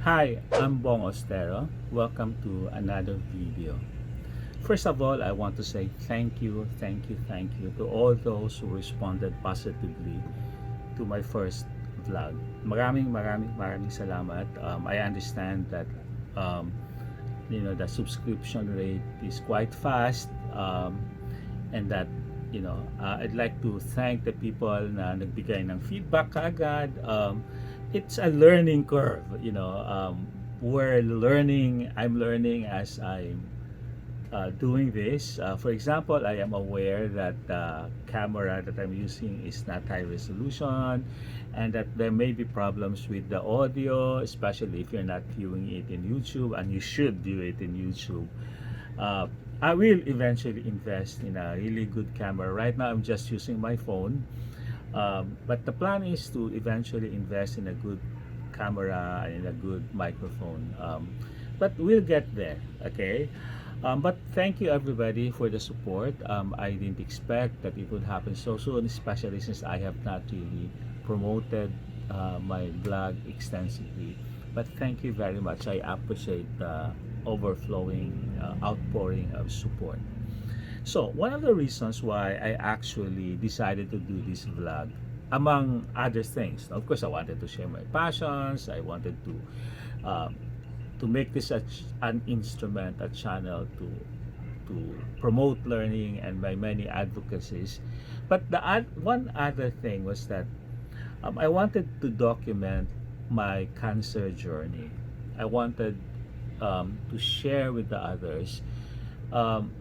Hi, I'm Bong Austero. Welcome to another video. First of all, I want to say thank you to all those who responded positively to my first vlog. Maraming salamat. I understand that um, the subscription rate is quite fast, and that I'd like to thank the people na nagbigay ng feedback kaagad. It's a learning curve, I'm learning as I'm doing this. For example, I am aware that the camera that I'm using is not high resolution, and that there may be problems with the audio, especially if you're not viewing it in YouTube, and you should view it in YouTube. uh, I will eventually invest in a really good camera. Right now I'm just using my phone, but the plan is to eventually invest in a good camera and in a good microphone. But we'll get there, okay? But thank you everybody for the support. I didn't expect that it would happen so soon, especially since I have not really promoted my blog extensively. But thank you very much. I appreciate the overflowing outpouring of support. So one of the reasons why I actually decided to do this vlog, among other things, of course, I wanted to share my passions. I wanted um, to make this an instrument, a channel to promote learning and my many advocacies. But the one other thing was that I wanted to document my cancer journey. I wanted to share with the others um,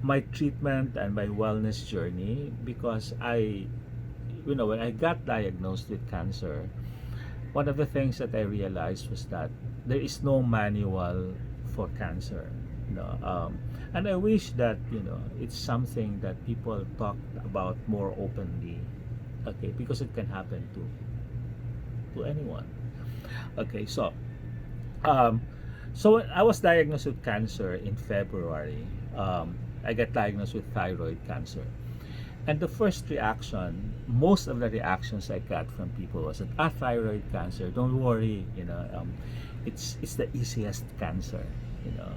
my treatment and my wellness journey, because when I got diagnosed with cancer, one of the things that I realized was that there is no manual for cancer. And I wish that it's something that people talk about more openly, okay, because it can happen to anyone. Okay, um, so when I was diagnosed with cancer in February, I got diagnosed with thyroid cancer. And the first reaction, most of the reactions I got from people was that, thyroid cancer, don't worry, it's the easiest cancer, you know.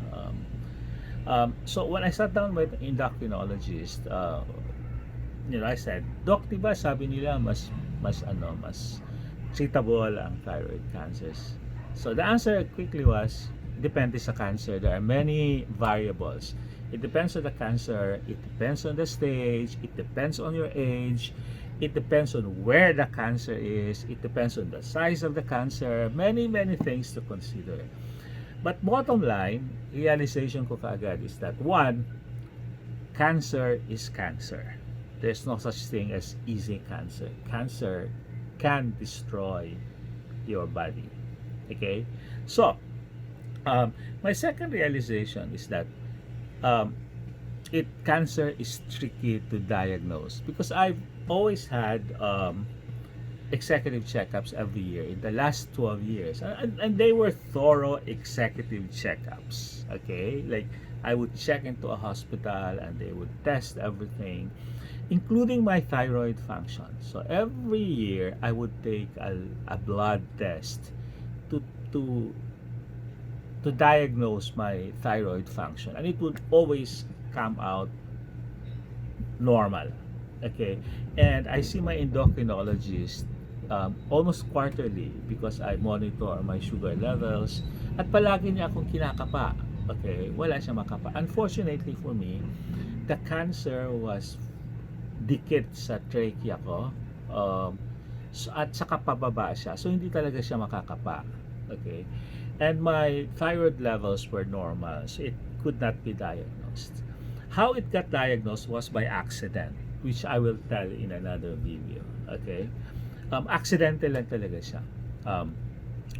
So when I sat down with endocrinologist, I said, Doc, diba sabi nila mas treatable ang thyroid cancers. So the answer quickly was, depende sa cancer. There are many variables. It depends on the cancer, it depends on the stage, it depends on your age, it depends on where the cancer is, it depends on the size of the cancer, many things to consider. But bottom line, realization ko kaagad is that, one, cancer is cancer. There's no such thing as easy cancer. Cancer can destroy your body. Okay? So, my second realization is that cancer is tricky to diagnose, because I've always had executive checkups every year in the last 12 years, and they were thorough executive checkups. Okay, like I would check into a hospital and they would test everything, including my thyroid function. So every year I would take a blood test to to to diagnose my thyroid function, and it would always come out normal. Okay, and I see my endocrinologist almost quarterly, because I monitor my sugar levels, at palagi niya akong kinakapa. Okay, wala siya makapa. Unfortunately for me, the cancer was dikit sa trachea ko, at saka pababa siya, so hindi talaga siya makakapa. Okay, and my thyroid levels were normal, so it could not be diagnosed. How it got diagnosed was by accident, which I will tell in another video. Okay, accidental lang talaga siya.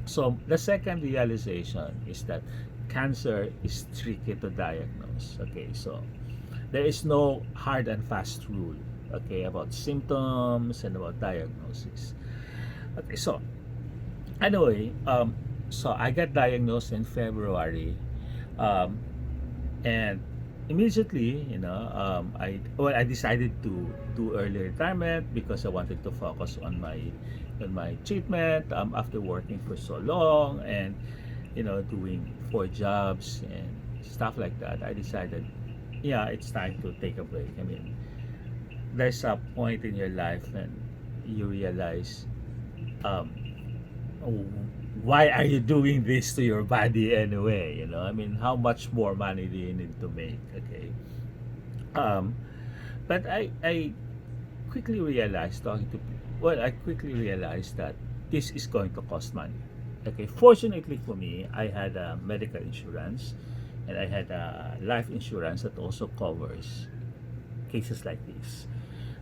So the second realization is that cancer is tricky to diagnose. Okay, so there is no hard and fast rule, okay, about symptoms and about diagnosis. Okay, so anyway, so I got diagnosed in February, and immediately, I decided to do early retirement because I wanted to focus on my treatment after working for so long, and doing 4 jobs and stuff like that. I decided, yeah, it's time to take a break. I mean, there's a point in your life when you realize, um, oh, why are you doing this to your body anyway? I mean, how much more money do you need to make? Okay. Um, but I quickly realized I quickly realized that this is going to cost money. Okay. Fortunately for me, I had a medical insurance, and I had a life insurance that also covers cases like this.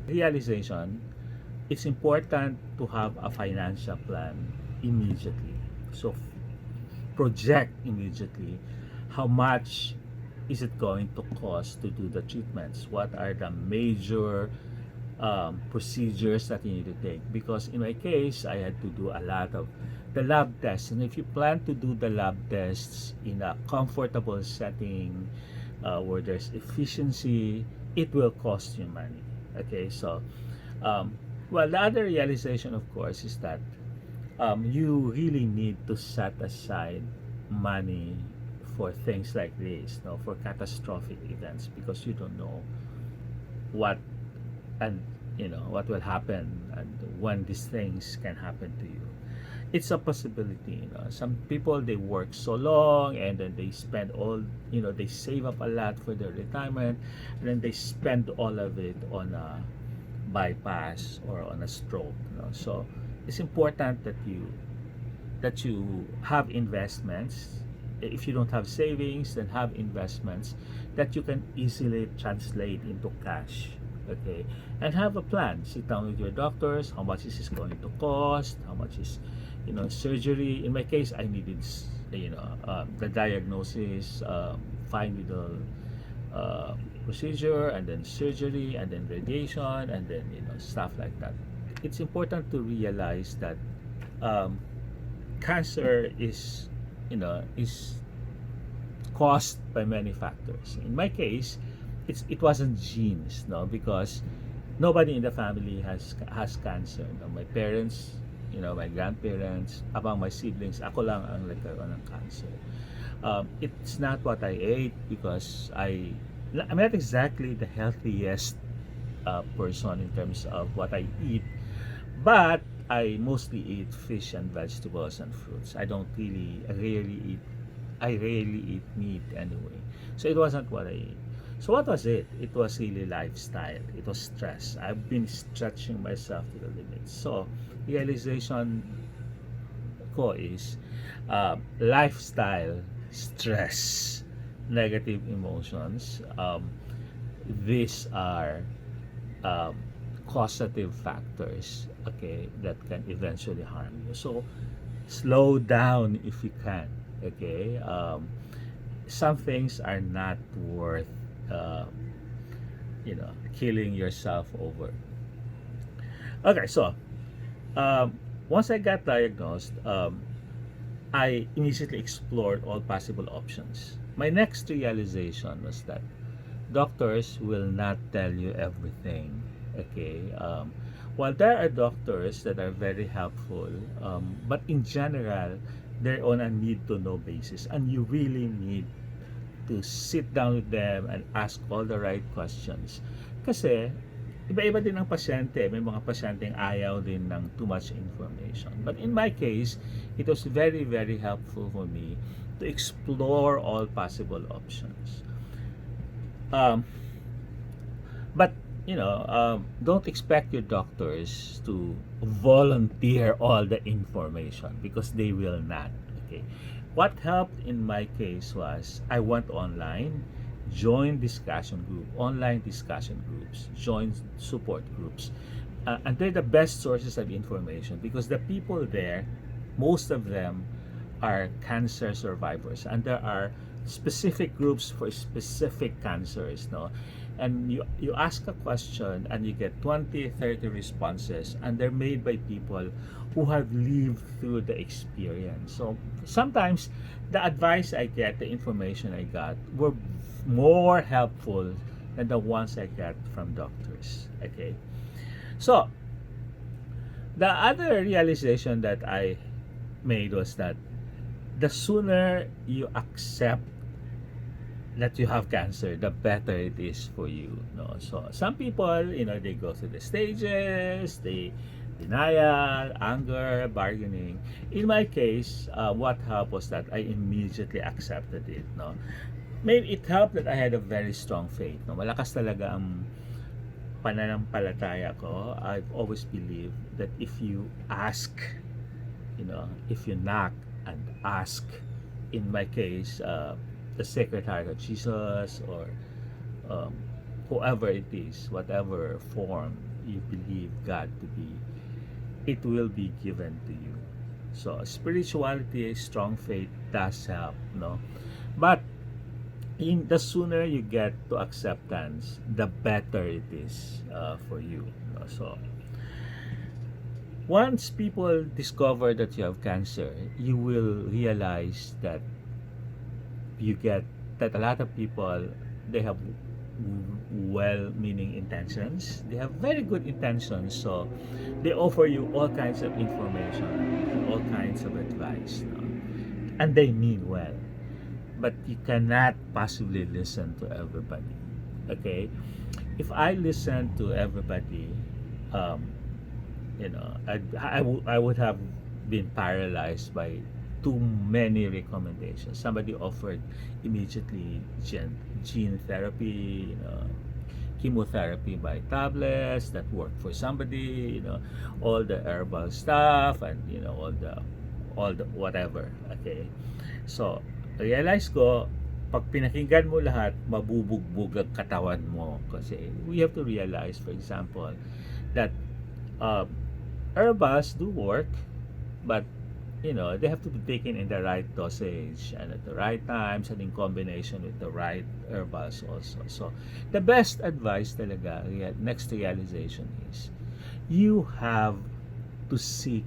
Realization, it's important to have a financial plan immediately. So project immediately how much is it going to cost to do the treatments, what are the major procedures that you need to take, because in my case I had to do a lot of the lab tests, and if you plan to do the lab tests in a comfortable setting, where there's efficiency, it will cost you money. Okay, so well, the other realization, of course, is that you really need to set aside money for things like this, no, for catastrophic events, because you don't know what and what will happen, and when these things can happen to you. It's a possibility. Some people, they work so long, and then they spend all, they save up a lot for their retirement, and then they spend all of it on a bypass or on a stroke. So it's important that you have investments. If you don't have savings, then have investments that you can easily translate into cash. Okay, and have a plan. Sit down with your doctors. How much is this going to cost? How much is surgery? In my case, I needed the diagnosis, fine needle procedure, and then surgery, and then radiation, and then stuff like that. It's important to realize that cancer is caused by many factors. In my case, it wasn't genes, no, because nobody in the family has cancer. My parents, my grandparents, among my siblings, ako lang ang nagkaroon ng cancer. It's not what I ate, because I'm not exactly the healthiest person in terms of what I eat, but I mostly eat fish and vegetables and fruits. I rarely eat meat anyway. So it wasn't what I ate. So what was it? It was really lifestyle. It was stress. I've been stretching myself to the limit. So realization ko is lifestyle, stress, negative emotions. These are causative factors, okay, that can eventually harm you. So slow down if you can. Okay, some things are not worth killing yourself over. Okay, so once I got diagnosed, I immediately explored all possible options. My next realization was that doctors will not tell you everything. Okay, while there are doctors that are very helpful, but in general, they're on a need to know basis, and you really need to sit down with them and ask all the right questions. Kasi iba-iba din ang pasyente. May mga pasyenteng ayaw din ng too much information. But in my case, it was very, very helpful for me to explore all possible options. But don't expect your doctors to volunteer all the information, because they will not. Okay, what helped in my case was I went online, joined online discussion groups, joined support groups, and they're the best sources of information, because the people there, most of them are cancer survivors, and there are specific groups for specific cancers, no. and you ask a question and you get 20, 30 responses, and they're made by people who have lived through the experience. So sometimes the advice I get, the information I got, were more helpful than the ones I get from doctors. Okay, so the other realization that I made was that the sooner you accept that you have cancer, the better it is for you. No, so some people, they go through the stages, they denial, anger, bargaining. In my case, what helped was that I immediately accepted it. No, maybe it helped that I had a very strong faith. No, malakas talaga ang pananampalataya ko. I've always believed that if you ask, if you knock and ask, in my case, the Sacred Heart of Jesus, or um, whoever it is, whatever form you believe God to be, it will be given to you. So spirituality, strong faith does help, no? But the sooner you get to acceptance, the better it is for you. No? So once people discover that you have cancer, you will realize that a lot of people, they have well-meaning intentions. They have very good intentions, so they offer you all kinds of information, all kinds of advice, no? And they mean well. But you cannot possibly listen to everybody. Okay? If I listen to everybody, I would have been paralyzed by too many recommendations. Somebody offered immediately gene therapy, chemotherapy by tablets that work for somebody, all the herbal stuff, and all the whatever. Okay, so realize ko, pag pinakinggan mo lahat, mabubugbog ang katawan mo, kasi we have to realize, for example, that herbals do work, but they have to be taken in the right dosage and at the right times, and in combination with the right herbals also. So the best advice talaga, next realization, is you have to seek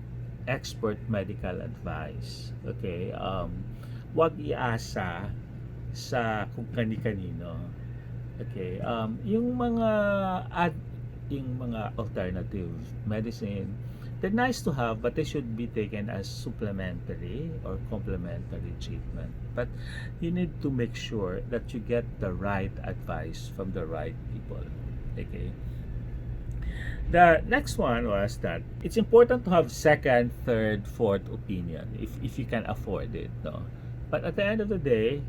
expert medical advice. Okay, wag iasa sa kung kani-kanino. Okay, yung mga alternative medicine, they're nice to have, but they should be taken as supplementary or complementary treatment. But you need to make sure that you get the right advice from the right people. Okay. The next one was that it's important to have second, third, fourth opinion if you can afford it. No, but at the end of the day,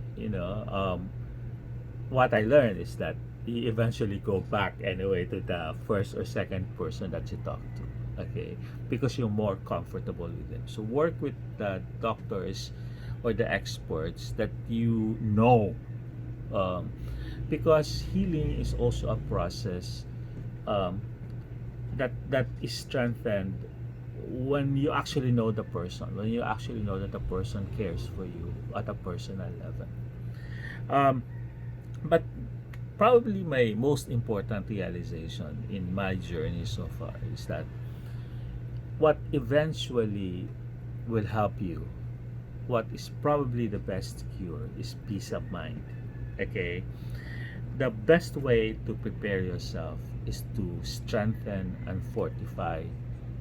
what I learned is that you eventually go back anyway to the first or second person that you talk to. Okay, because you're more comfortable with them. So work with the doctors or the experts that because healing is also a process that is strengthened when you actually know the person, when you actually know that the person cares for you at a personal level. But probably my most important realization in my journey so far is that what eventually will help you, what is probably the best cure, is peace of mind. Okay, the best way to prepare yourself is to strengthen and fortify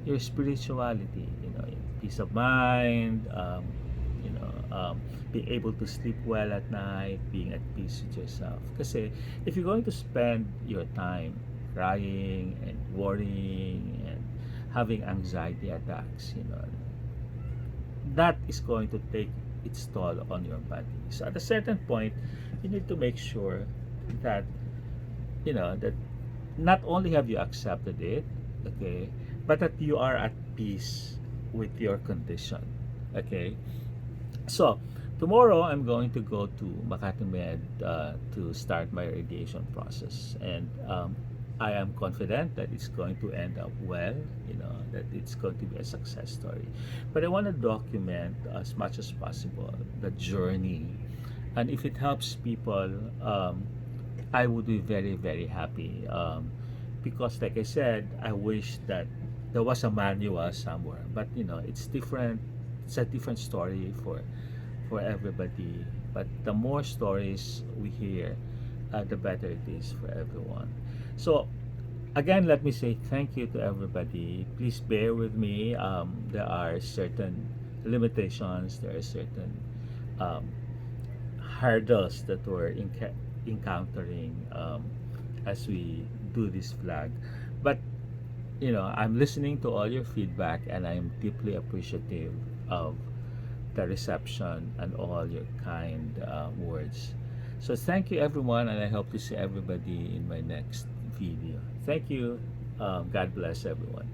your spirituality, peace of mind, being able to sleep well at night, being at peace with yourself. Kasi if you're going to spend your time crying and worrying and having anxiety attacks, that is going to take its toll on your body. So at a certain point, you need to make sure that that not only have you accepted it, okay, but that you are at peace with your condition. Okay, so tomorrow I'm going to go to Makati Med to start my radiation process, and I am confident that it's going to end up well, that it's going to be a success story. But I want to document as much as possible the journey, and if it helps people I would be very, very happy. Because, like I said, I wish that there was a manual somewhere. But it's different. It's a different story for everybody. But the more stories we hear, the better it is for everyone. So again, let me say thank you to everybody. Please bear with me. There are certain limitations. There are certain um, hurdles that we're encountering as we do this vlog. But I'm listening to all your feedback, and I'm deeply appreciative of the reception and all your kind words. So thank you, everyone, and I hope to see everybody in my next video. Thank you. God bless everyone.